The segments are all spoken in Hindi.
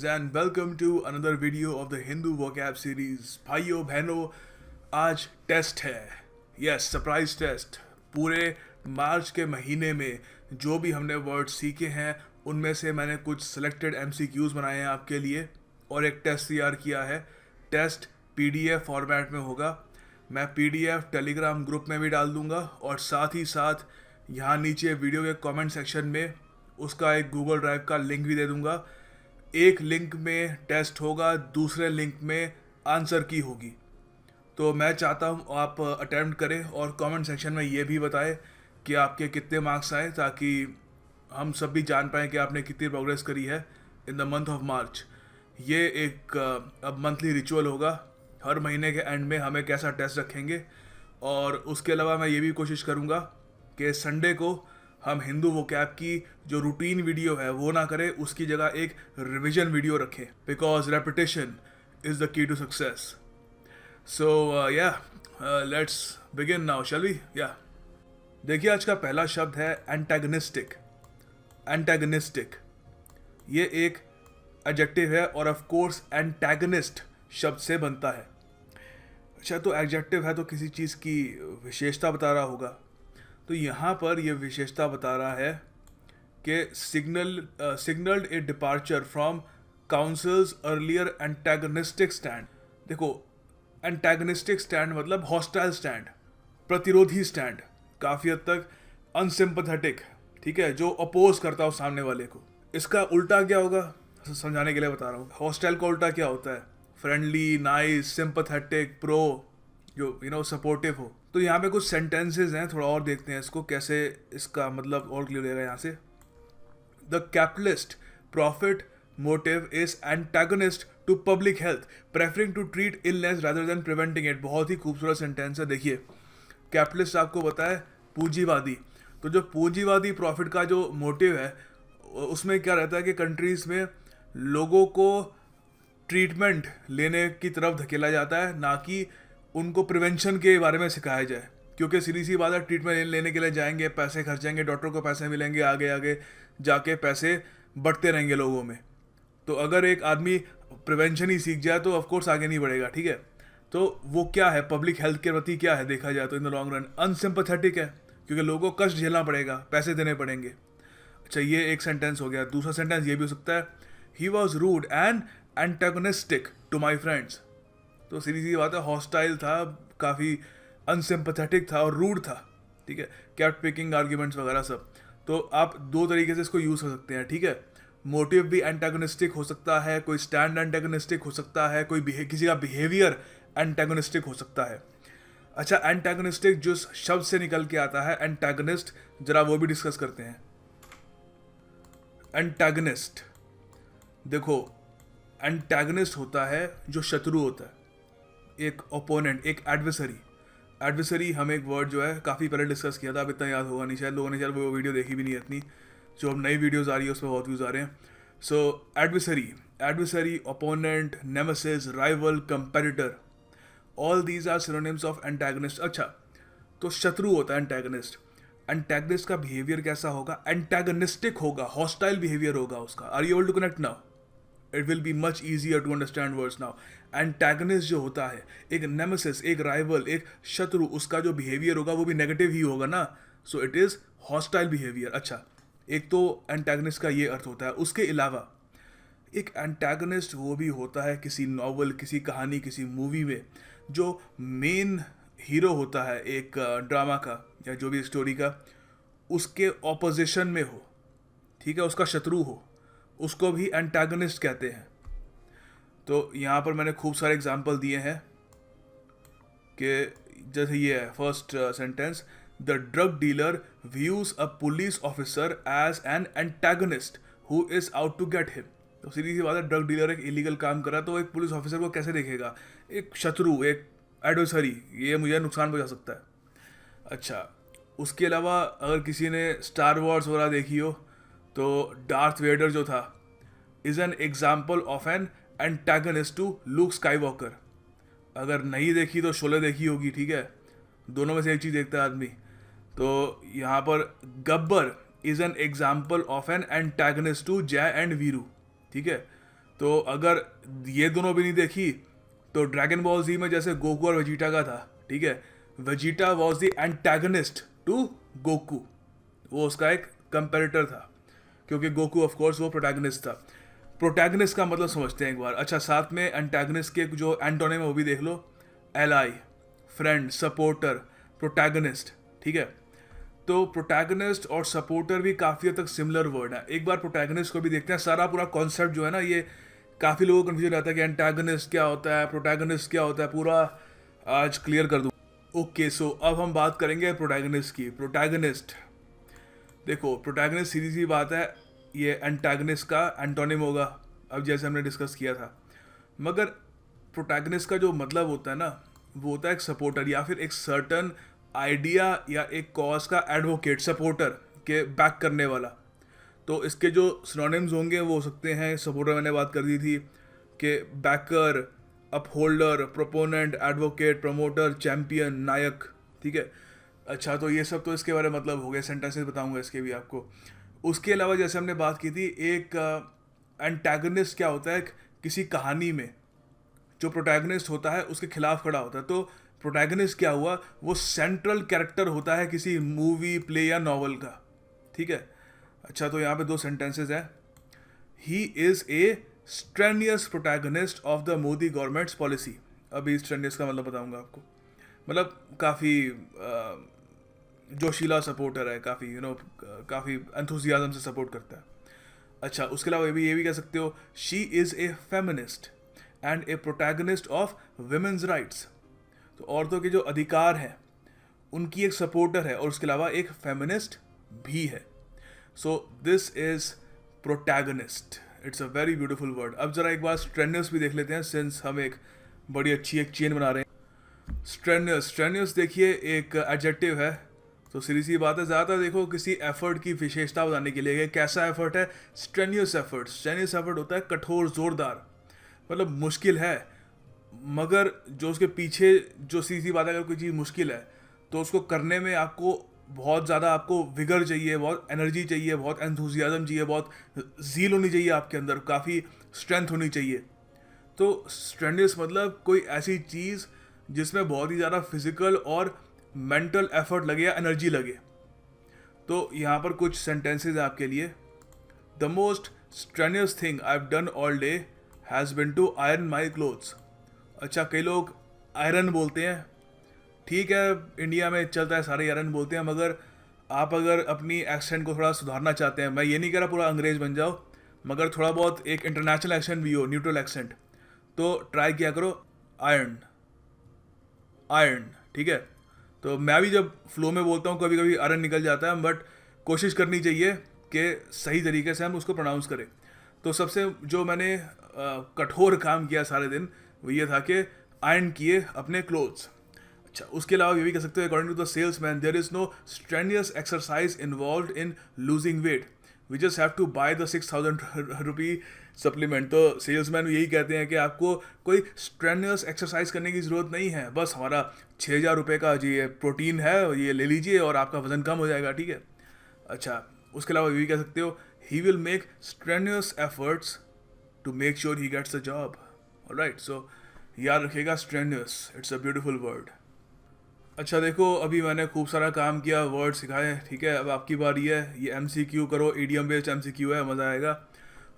and welcome to another video of the Hindu vocab series. भाइयों बहनों, आज टेस्ट है. Yes, surprise test. पूरे मार्च के महीने में जो भी हमने वर्ड सीखे हैं उनमें से मैंने कुछ सिलेक्टेड MCQs बनाए हैं आपके लिए और एक टेस्ट तैयार किया है. टेस्ट PDF फॉर्मेट में होगा. मैं PDF टेलीग्राम ग्रुप में भी डाल दूंगा और साथ ही साथ यहाँ नीचे वीडियो के कमेंट सेक्शन में उसका एक गूगल ड्राइव का लिंक भी दे दूंगा. एक लिंक में टेस्ट होगा, दूसरे लिंक में आंसर की होगी. तो मैं चाहता हूँ आप अटेम्प्ट करें और कमेंट सेक्शन में ये भी बताएं कि आपके कितने मार्क्स आए, ताकि हम सब भी जान पाएँ कि आपने कितनी प्रोग्रेस करी है in the month of March. ये एक अब मंथली रिचुअल होगा. हर महीने के एंड में हम एक ऐसा टेस्ट रखेंगे और उसके अलावा मैं ये भी कोशिश करूँगा कि संडे को हम हिंदू वोकैब की जो रूटीन वीडियो है वो ना करें, उसकी जगह एक रिवीजन वीडियो रखें, because repetition is the key to success. So let's begin now, shall we? देखिए, आज का पहला शब्द है एंटागनिस्टिक. एंटागनिस्टिक ये एक एडजेक्टिव है और ऑफ कोर्स एंटागनिस्ट शब्द से बनता है. अच्छा, तो एडजेक्टिव है तो किसी चीज़ की विशेषता बता रहा होगा. तो यहाँ पर यह विशेषता बता रहा है कि signalled a departure from councils earlier antagonistic stand. देखो, एंटागनिस्टिक स्टैंड मतलब हॉस्टाइल स्टैंड, प्रतिरोधी स्टैंड, काफ़ी हद तक अनसिम्पथेटिक, ठीक है, जो अपोज करता हो सामने वाले को. इसका उल्टा क्या होगा समझाने के लिए बता रहा हूँ. हॉस्टाइल का उल्टा क्या होता है? फ्रेंडली, नाइस, सिंपथेटिक, प्रो, जो सपोर्टिव हो. तो यहाँ पे कुछ सेंटेंसेस हैं, थोड़ा और देखते हैं इसको कैसे इसका मतलब और क्लियर होगा यहाँ से. The capitalist profit motive is antagonist to public health, preferring to treat illness rather than preventing it. बहुत ही खूबसूरत सेंटेंस है. देखिए, कैपिटलिस्ट आपको पता है पूंजीवादी. तो जो पूंजीवादी प्रॉफिट का जो मोटिव है उसमें क्या रहता है कि कंट्रीज में लोगों को ट्रीटमेंट लेने की तरफ धकेला जाता है, ना कि उनको प्रिवेंशन के बारे में सिखाया जाए. क्योंकि सीधी सी बात है, ट्रीटमेंट लेने के लिए जाएंगे, पैसे खर्चेंगे, डॉक्टर को पैसे मिलेंगे, आगे आगे जाके पैसे बढ़ते रहेंगे लोगों में. तो अगर एक आदमी प्रिवेंशन ही सीख जाए तो ऑफकोर्स आगे नहीं बढ़ेगा, ठीक है. तो वो क्या है, पब्लिक हेल्थ के प्रति क्या है देखा जाए तो इन द लॉन्ग रन अनसिम्पथेटिक है, क्योंकि लोगों को कष्ट झेलना पड़ेगा, पैसे देने पड़ेंगे. अच्छा, ये एक सेंटेंस हो गया. दूसरा सेंटेंस ये भी हो सकता है, he was rude and antagonistic to my friends. तो सीधी सी बात है, हॉस्टाइल था, काफ़ी अनसिम्पथेटिक था और रूड था, ठीक है, कैट पिकिंग आर्ग्यूमेंट्स वगैरह सब. तो आप दो तरीके से इसको यूज़ कर सकते हैं, ठीक है. मोटिव भी एंटागनिस्टिक हो सकता है, कोई स्टैंड एंटागनिस्टिक हो सकता है, कोई किसी का बिहेवियर एंटागनिस्टिक हो सकता है. अच्छा, एंटागनिस्टिक जो शब्द से निकल के आता है एंटागनिस्ट, जरा वो भी डिस्कस करते हैं. एंटागनिस्ट, देखो, एंटागनिस्ट होता है जो शत्रु होता है, एक ओपोनेंट, एक एडवर्सरी. एडवर्सरी हम एक वर्ड जो है काफ़ी पहले डिस्कस किया था, अब इतना याद होगा नहीं शायद, लोगों ने शायद वो वीडियो देखी भी नहीं इतनी. जो अब नई वीडियोस आ रही है उसमें बहुत व्यूज़ आ रहे हैं. So adversary, opponent, nemesis, rival, competitor, all these are synonyms of antagonist. अच्छा, तो शत्रु होता है एंटागनिस्ट. एंटागनिस्ट का बिहेवियर कैसा होगा? एंटागनिस्टिक होगा, हॉस्टाइल बिहेवियर होगा उसका. Are you able to connect now? It will be much easier to understand words now. Antagonist जो होता है, एक नेमेसिस, एक राइवल, एक शत्रु, उसका जो बिहेवियर होगा वो भी नेगेटिव ही होगा ना. So it is hostile behaviour. अच्छा, एक तो एंटागनिस्ट का ये अर्थ होता है. उसके अलावा एक एंटागनिस्ट वो भी होता है किसी नॉवल, किसी कहानी, किसी मूवी में जो मेन हीरो होता है एक ड्रामा का या जो भी स्टोरी का, उसके ऑपोजिशन में हो, ठीक है, उसका शत्रु हो, उसको भी एंटागनिस्ट कहते हैं. तो यहाँ पर मैंने खूब सारे एग्जाम्पल दिए हैं कि जैसे ये है first sentence, the drug dealer views a police officer as an antagonist who is out to get him. तो सीधी सी बात है, ड्रग डीलर एक इलीगल काम कर रहा है तो एक पुलिस ऑफिसर को कैसे देखेगा? एक शत्रु, एक एडवर्सरी, ये मुझे नुकसान पहुंचा सकता है. अच्छा, उसके अलावा अगर किसी ने स्टार वॉर्स वगैरह देखी हो तो डार्थ वेडर जो था is an example of an antagonist to Luke Skywalker. अगर नहीं देखी तो शोले देखी होगी, ठीक है, दोनों में से एक चीज़ देखता है आदमी. तो यहाँ पर Gabbar is an example of an antagonist to Jai and Veeru, ठीक है. तो अगर ये दोनों भी नहीं देखी तो ड्रैगन बॉल जी में जैसे गोकू और वेजिटा का था, ठीक है, Vegeta was the antagonist to Goku, वो उसका एक कंपेरेटर था, क्योंकि गोकू ऑफ कोर्स वो प्रोटैगनिस्ट था। प्रोटैगनिस्ट का मतलब समझते हैं एक बार। अच्छा, साथ में एंटागनिस्ट के जो एंटोनिम है वो भी देख लो, एलाई, फ्रेंड, सपोर्टर, प्रोटैगनिस्ट, ठीक है। तो प्रोटैगनिस्ट और सपोर्टर भी काफ़ी हद तक सिमिलर वर्ड है। एक बार प्रोटैगनिस्ट को भी देखते हैं। सारा पूरा कॉन्सेप्ट जो है ना, ये काफ़ी लोगों को कन्फ्यूजन रहता है कि एंटागनिस्ट क्या होता है, प्रोटैगनिस्ट क्या होता है, पूरा आज क्लियर कर दूँ। ओके, सो अब हम बात करेंगे प्रोटैगनिस्ट की। प्रोटैगनिस्ट, देखो प्रोटैगनिस्ट सीधी सी बात है, ये एंटागनिस्ट का एंटोनिम होगा, अब जैसे हमने डिस्कस किया था। मगर प्रोटैगनिस्ट का जो मतलब होता है ना, वो होता है एक सपोर्टर या फिर एक सर्टन आइडिया या एक कॉज का एडवोकेट, सपोर्टर के बैक करने वाला। तो इसके जो सिनोनिम्स होंगे वो हो सकते हैं, सपोर्टर मैंने बात कर दी थी कि backer, upholder, proponent, advocate, promoter, champion, नायक, ठीक है। अच्छा, तो ये सब तो इसके बारे में मतलब हो गए, सेंटेंसेस बताऊंगा इसके भी आपको। उसके अलावा जैसे हमने बात की थी, एक एंटागनिस्ट क्या होता है, किसी कहानी में जो प्रोटैगनिस्ट होता है उसके खिलाफ खड़ा होता है। तो प्रोटैगनिस्ट क्या हुआ, वो सेंट्रल कैरेक्टर होता है किसी मूवी, प्ले या नॉवल का, ठीक है। अच्छा, तो यहाँ पे दो सेंटेंसेस हैं। He is a strenuous protagonist of the Modi governments policy. अभी स्ट्रेनियस का मतलब बताऊंगा आपको। मतलब काफ़ी जोशीला सपोर्टर है, काफ़ी काफ़ी एंथुजियाज्म से सपोर्ट करता है। अच्छा, उसके अलावा ये भी कह सकते हो, she is a feminist and A protagonist of women's rights. तो औरतों के जो अधिकार हैं उनकी एक सपोर्टर है और उसके अलावा एक फेमिनिस्ट भी है। So this is protagonist. It's a very beautiful word. अब जरा एक बार स्ट्रेनियस भी देख लेते हैं, सिंस हम एक बड़ी अच्छी एक चेन बना रहे हैं। स्ट्रेनियस देखिए एक एडजेक्टिव है, तो सीधी सी बात है, ज़्यादातर देखो किसी एफर्ट की विशेषता बताने के लिए कैसा एफर्ट है, स्ट्रेनियस एफर्ट। स्ट्रेनियस एफर्ट होता है कठोर, जोरदार, मतलब मुश्किल है, मगर जो उसके पीछे जो सीधी बात है, अगर कोई चीज़ मुश्किल है तो उसको करने में आपको बहुत ज़्यादा आपको विगर चाहिए, बहुत एनर्जी चाहिए, बहुत एंथुजियाज्म चाहिए, बहुत ज़ील होनी चाहिए आपके अंदर, काफ़ी स्ट्रेंथ होनी चाहिए। तो स्ट्रेनियस मतलब कोई ऐसी चीज़ जिसमें बहुत ही ज़्यादा फिजिकल और मेंटल एफर्ट लगे या एनर्जी लगे। तो यहाँ पर कुछ सेंटेंसेज हैं आपके लिए। The most strenuous thing I have done all day has been to iron my clothes. अच्छा, कई लोग आयरन बोलते हैं, ठीक है, इंडिया में चलता है, सारे आयरन बोलते हैं, मगर आप अगर अपनी एक्सेंट को थोड़ा सुधारना चाहते हैं, मैं ये नहीं कह रहा पूरा अंग्रेज बन जाओ, मगर थोड़ा बहुत एक इंटरनेशनल एक्सेंट भी हो, न्यूट्रल एक्सेंट, तो ट्राई किया करो आयरन, आयरन, ठीक है। तो मैं भी जब फ्लो में बोलता हूँ कभी कभी आयरन निकल जाता है, बट कोशिश करनी चाहिए कि सही तरीके से हम उसको प्रोनाउंस करें। तो सबसे जो मैंने कठोर काम किया सारे दिन वो ये था कि आयरन किए अपने क्लोथ्स। अच्छा, उसके अलावा ये भी कह सकते हो, according to the salesman there is no strenuous exercise involve in losing weight, we just have to buy the 6000 rupee supplement. तो सेल्समैन यही कहते हैं कि आपको कोई स्ट्रेनियस एक्सरसाइज करने की ज़रूरत नहीं है, बस हमारा 6000 रुपये का जी ये प्रोटीन है, ये ले लीजिए और आपका वजन कम हो जाएगा, ठीक है। अच्छा, उसके अलावा ये भी कह सकते हो, he will make strenuous efforts to make sure he gets the job. Alright, so याद रखिएगा strenuous, it's a beautiful word. अच्छा, देखो अभी मैंने खूब सारा काम किया, वर्ड सिखाए, ठीक है, अब आपकी बारी है। ये MCQ करो, ईडियम बेस्ड MCQ है, मज़ा आएगा।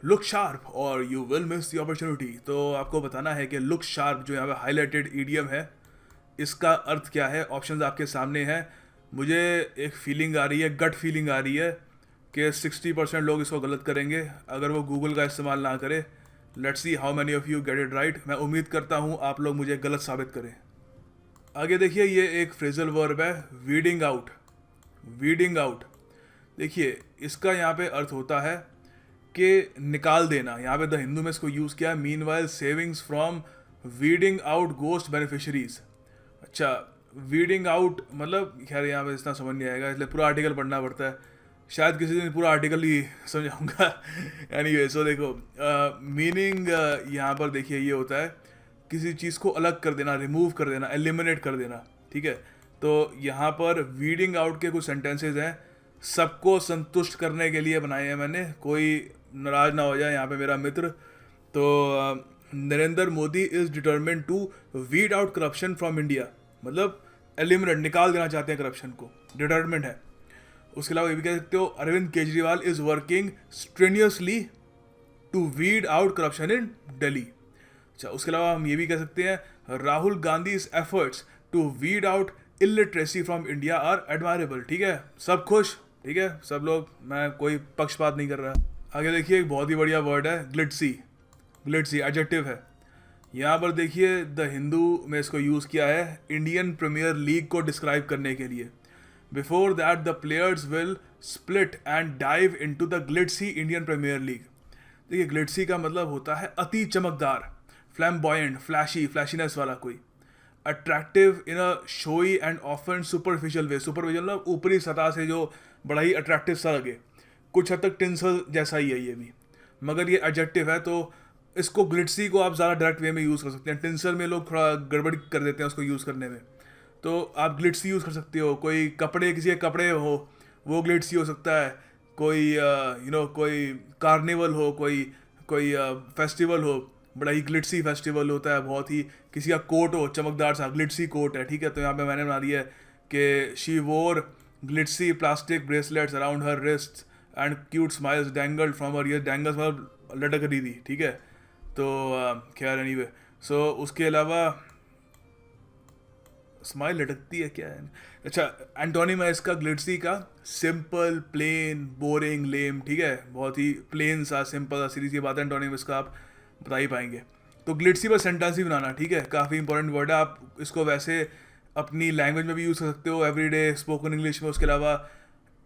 लुक शार्प और you will miss the opportunity. तो आपको बताना है कि लुक शार्प जो यहाँ पे हाईलाइटेड ईडियम है, इसका अर्थ क्या है। ऑप्शंस आपके सामने हैं। मुझे एक फीलिंग आ रही है, गट फीलिंग आ रही है कि 60% लोग इसको गलत करेंगे अगर वो गूगल का इस्तेमाल ना करें। Let's see how many of you get it right. मैं उम्मीद करता हूँ आप लोग मुझे गलत साबित करें। आगे देखिए, ये एक फ्रेजल वर्ब है, वीडिंग आउट। वीडिंग आउट, देखिए इसका यहाँ पे अर्थ होता है कि निकाल देना। यहाँ पे द हिंदू में इसको यूज़ किया है, meanwhile savings from weeding out ghost beneficiaries. अच्छा, वीडिंग आउट मतलब खैर यहाँ पे इतना समझ नहीं आएगा, इसलिए पूरा आर्टिकल पढ़ना पड़ता है। शायद किसी दिन पूरा आर्टिकल ही समझाऊंगा। एनीवे, सो देखो मीनिंग यहाँ पर देखिए ये होता है किसी चीज़ को अलग कर देना, रिमूव कर देना, एलिमिनेट कर देना, ठीक है। तो यहाँ पर वीडिंग आउट के कुछ सेंटेंसेस हैं, सबको संतुष्ट करने के लिए बनाए हैं मैंने, कोई नाराज ना हो जाए यहाँ पे मेरा मित्र। तो Narendra Modi is determined to weed out corruption from India, मतलब एलिमिनेट, निकाल देना चाहते हैं करप्शन को, डिटर्मिन्ड है। उसके अलावा ये भी कह सकते हो Arvind Kejriwal is working strenuously to weed out corruption in Delhi. अच्छा, उसके अलावा हम ये भी कह सकते हैं Rahul Gandhi's efforts to weed out illiteracy from India are admirable. ठीक है, सब खुश, ठीक है सब लोग, मैं कोई पक्षपात नहीं कर रहा। आगे देखिए एक बहुत ही बढ़िया वर्ड है ग्लिट्सी। ग्लिट्सी एडजेक्टिव है। यहाँ पर देखिए द हिंदू में इसको यूज़ किया है इंडियन प्रीमियर लीग को डिस्क्राइब करने के लिए। Before that the players will split and dive into the glitzy Indian Premier League. देखिए ग्लिट्सी का मतलब होता है अति चमकदार, फ्लैम्बॉयंट, फ्लैशी, फ्लैशीनेस वाला कोई, attractive in a showy and often superficial way. Superficial मतलब ऊपरी सतह से जो बड़ा ही अट्रैक्टिव सा लगे, कुछ हद तक टिंसल जैसा ही है ये भी, मगर ये एडजेक्टिव है तो इसको ग्लिट्सी को आप ज़्यादा डायरेक्ट वे में यूज़ कर सकते हैं। टिंसल में लोग थोड़ा गड़बड़ कर देते हैं उसको यूज़ करने में, तो आप ग्लिट्सी यूज़ कर सकते हो। कोई कपड़े, किसी के कपड़े हो वो ग्लिट्सी हो सकता है, कोई कोई कार्निवल हो, कोई कोई फेस्टिवल हो, बड़ा ही ग्लिट्सी फेस्टिवल होता है बहुत ही। किसी का कोट हो चमकदार सा, ग्लिट्सी कोट है, ठीक है। तो यहाँ पे मैंने बना दिया है कि she wore glitzy plastic bracelets around her wrist and cute smiles dangled from her ear. Dangles मतलब लटक रही थी, ठीक है। तो खैर एनीवे, सो उसके अलावा स्माइल लटकती है क्या है। अच्छा, एंटोनिम है इसका ग्लिट्सी का सिंपल, प्लेन, बोरिंग, लेम। ठीक है, बहुत ही प्लेन सा, सिंपल सा, सीधी सी बात है। एंटोनिम इसका आप बता ही पाएंगे। तो ग्लिट्सी पर सेंटेंस ही बनाना, ठीक है, काफ़ी इंपॉर्टेंट वर्ड है। आप इसको वैसे अपनी लैंग्वेज में भी यूज़ कर सकते हो, एवरीडे स्पोकन इंग्लिश में। उसके अलावा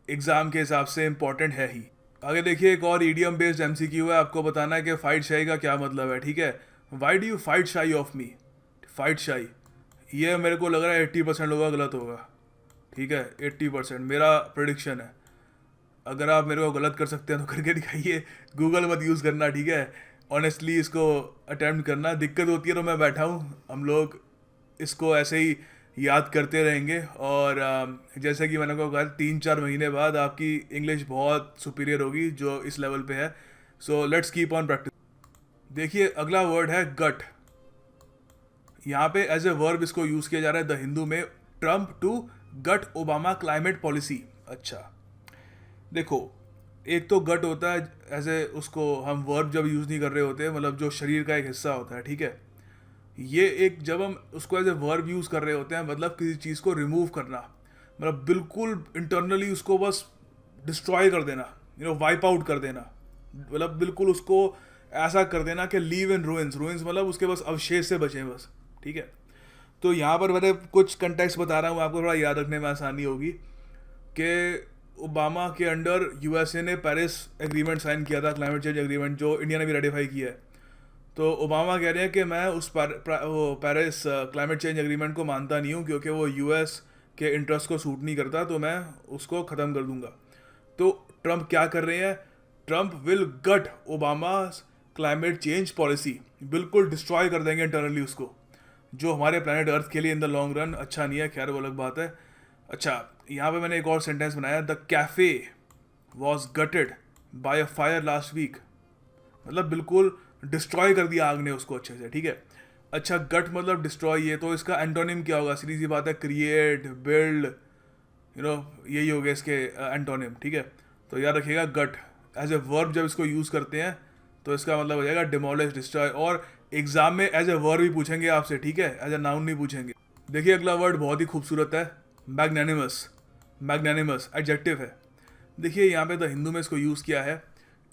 एग्ज़ाम के हिसाब से इंपॉर्टेंट है ही। आगे देखिए एक और ईडियम बेस्ड एमसीक्यू है, आपको बताना है कि फाइट शाई का क्या मतलब है, ठीक है। वाई डू यू फाइट शाई ऑफ मी। फाइट शाई, ये मेरे को लग रहा है 80% लोगों का गलत होगा, ठीक है। 80% मेरा प्रेडिक्शन है। अगर आप मेरे को गलत कर सकते हैं तो करके दिखाइए, गूगल मत यूज़ करना, ठीक है। ऑनेस्टली इसको अटैम्प्ट करना, दिक्कत होती है तो मैं बैठा हूँ, हम लोग इसको ऐसे ही याद करते रहेंगे। और जैसे कि मैंने कहा 3-4 महीने बाद आपकी इंग्लिश बहुत सुपीरियर होगी जो इस लेवल पे है। So let's keep on practice. देखिए अगला वर्ड है गट। यहाँ पे एज ए वर्ब इसको यूज़ किया जा रहा है द हिंदू में, Trump to gut Obama climate policy. अच्छा देखो, एक तो गट होता है एज ए, उसको हम वर्ब जब यूज़ नहीं कर रहे होते, मतलब जो शरीर का एक हिस्सा होता है, ठीक है। ये एक जब हम उसको एज ए वर्ब यूज़ कर रहे होते हैं, मतलब किसी चीज़ को रिमूव करना, मतलब बिल्कुल इंटरनली उसको बस डिस्ट्रॉय कर देना, वाइप आउट कर देना, मतलब बिल्कुल उसको ऐसा कर देना कि लीव इन रूइंस। रूइंस मतलब उसके बस अवशेष से बचें बस, ठीक है। तो यहाँ पर मैंने कुछ कंटेक्स्ट बता रहा हूँ, आपको थोड़ा याद रखने में आसानी होगी कि ओबामा के अंडर यूएसए ने पेरिस एग्रीमेंट साइन किया था, क्लाइमेट चेंज एग्रीमेंट, जो इंडिया ने भी रेटिफाई किया है। तो ओबामा कह रहे हैं कि मैं उस पेरिस क्लाइमेट चेंज एग्रीमेंट को मानता नहीं हूँ क्योंकि वो यूएस के इंटरेस्ट को सूट नहीं करता, तो मैं उसको ख़त्म कर दूंगा। तो ट्रंप क्या कर रहे हैं, Trump will gut Obama climate change policy, बिल्कुल डिस्ट्रॉय कर देंगे इंटरनली उसको, जो हमारे प्लानट अर्थ के लिए इन द लॉन्ग रन अच्छा नहीं है। खैर वो अलग बात है। अच्छा, यहाँ पे मैंने एक और सेंटेंस बनाया, the cafe was gutted by a fire last week, मतलब बिल्कुल डिस्ट्रॉय कर दिया आग ने उसको अच्छे से, ठीक है। अच्छा, गट मतलब डिस्ट्रॉय, ये तो इसका एंटोनिम क्या होगा, सीधी सी बात है क्रिएट, बिल्ड, यही हो गया इसके एंटोनिम, ठीक है। तो याद रखिएगा गट एज ए वर्ब जब इसको यूज़ करते हैं तो इसका मतलब हो जाएगा डिमोलिश, डिस्ट्रॉय। और एग्जाम में एज ए वर्ब ही पूछेंगे आपसे, ठीक है, एज ए नाउन नहीं पूछेंगे। देखिए अगला वर्ड बहुत ही खूबसूरत है, मैग्नेनिमस। मैग्नेनिमस एडजेक्टिव है। देखिए यहाँ पे द हिंदू में इसको यूज़ किया है,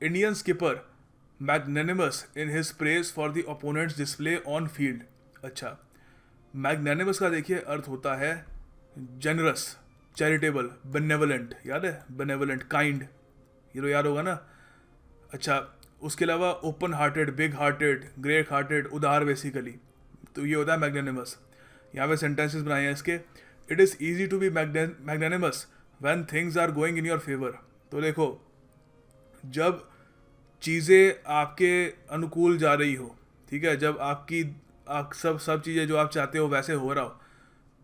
Indian skipper magnanimous in his praise for the opponents display on field. अच्छा, मैग्नेनिमस का देखिए अर्थ होता है जनरस, चैरिटेबल, बेनेवलेंट। याद है, बेनेवलेंट, काइंड, ये तो याद होगा ना। अच्छा, उसके अलावा open hearted, big hearted, great hearted, उदार बेसिकली, तो ये होता है मैग्नेनिमस। यहाँ पे सेंटेंसेस बनाए हैं इसके, it is easy to be magnanimous when things are going in your favour. तो देखो, जब चीज़ें आपके अनुकूल जा रही हो, ठीक है, जब आप सब चीज़ें जो आप चाहते हो वैसे हो रहा हो,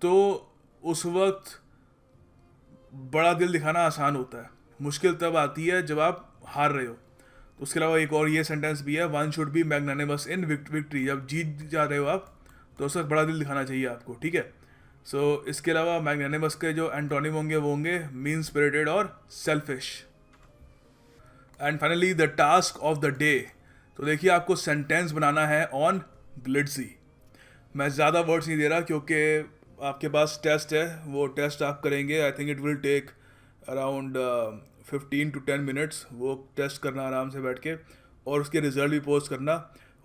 तो उस वक्त बड़ा दिल दिखाना आसान होता है। मुश्किल तब आती है जब आप हार रहे हो। उसके अलावा एक और ये सेंटेंस भी है, one should be magnanimous in victory. जब जीत जा रहे हो आप तो उस वक्त बड़ा दिल दिखाना चाहिए आपको, ठीक है। सो इसके अलावा मैग्नानिमस के जो एंटोनिम होंगे वो होंगे मीन स्पिरिटेड और selfish. And finally the task of the day. तो देखिए आपको सेंटेंस बनाना है ऑन ग्लिट्जी। मैं ज़्यादा वर्ड्स नहीं दे रहा क्योंकि आपके पास टेस्ट है, वो टेस्ट आप करेंगे। I think it will take around 15 to 10 minutes वो टेस्ट करना आराम से बैठ के, और उसके रिजल्ट भी पोस्ट करना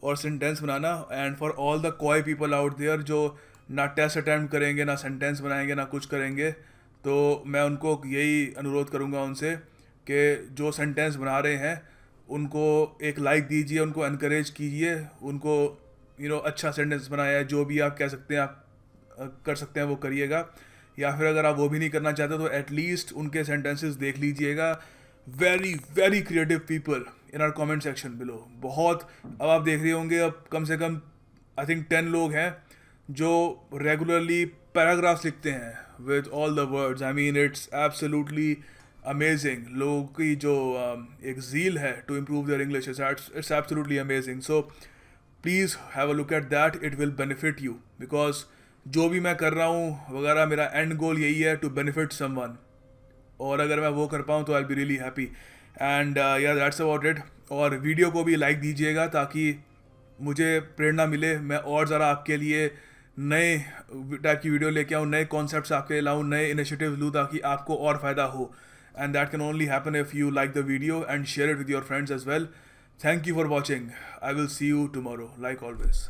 और सेंटेंस बनाना। And for all the coy people out there जो ना टेस्ट अटैम्प्ट करेंगे, ना सेंटेंस बनाएंगे, ना कुछ करेंगे, तो मैं उनको यही अनुरोध करूँगा उनसे कि जो सेंटेंस बना रहे हैं उनको एक लाइक दीजिए, उनको इनकरेज कीजिए, उनको अच्छा सेंटेंस बनाया है, जो भी आप कह सकते हैं आप कर सकते हैं वो करिएगा। या फिर अगर आप वो भी नहीं करना चाहते तो एटलीस्ट उनके सेंटेंसेस देख लीजिएगा। Very very creative people in are comment section below. बहुत, अब आप देख रहे होंगे अब कम से कम आई थिंक 10 लोग हैं जो रेगुलरली पैराग्राफ्स लिखते हैं with all the words. I mean it's absolutely amazing. लोगों की जो एक ज़ील है to improve their English, it's absolutely amazing. So please have a look at that, it will benefit you, because जो भी मैं कर रहा हूँ वगैरह मेरा एंड गोल यही है टू बेनिफिट समवन, और अगर मैं वो कर पाऊँ तो आई बी रियली हैप्पी। एंड या दैट्स अबाउट इट। और वीडियो को भी लाइक दीजिएगा ताकि मुझे प्रेरणा मिले, मैं और ज़रा आपके लिए नए टाइप की वीडियो लेके आऊँ, नए कॉन्सेप्ट्स आपके लिए लाऊँ, नए इनिशिएटिव लूँ ताकि आपको और फ़ायदा हो। And that can only happen if you like the video and share it with your friends as well. Thank you for watching. I will see you tomorrow, like always.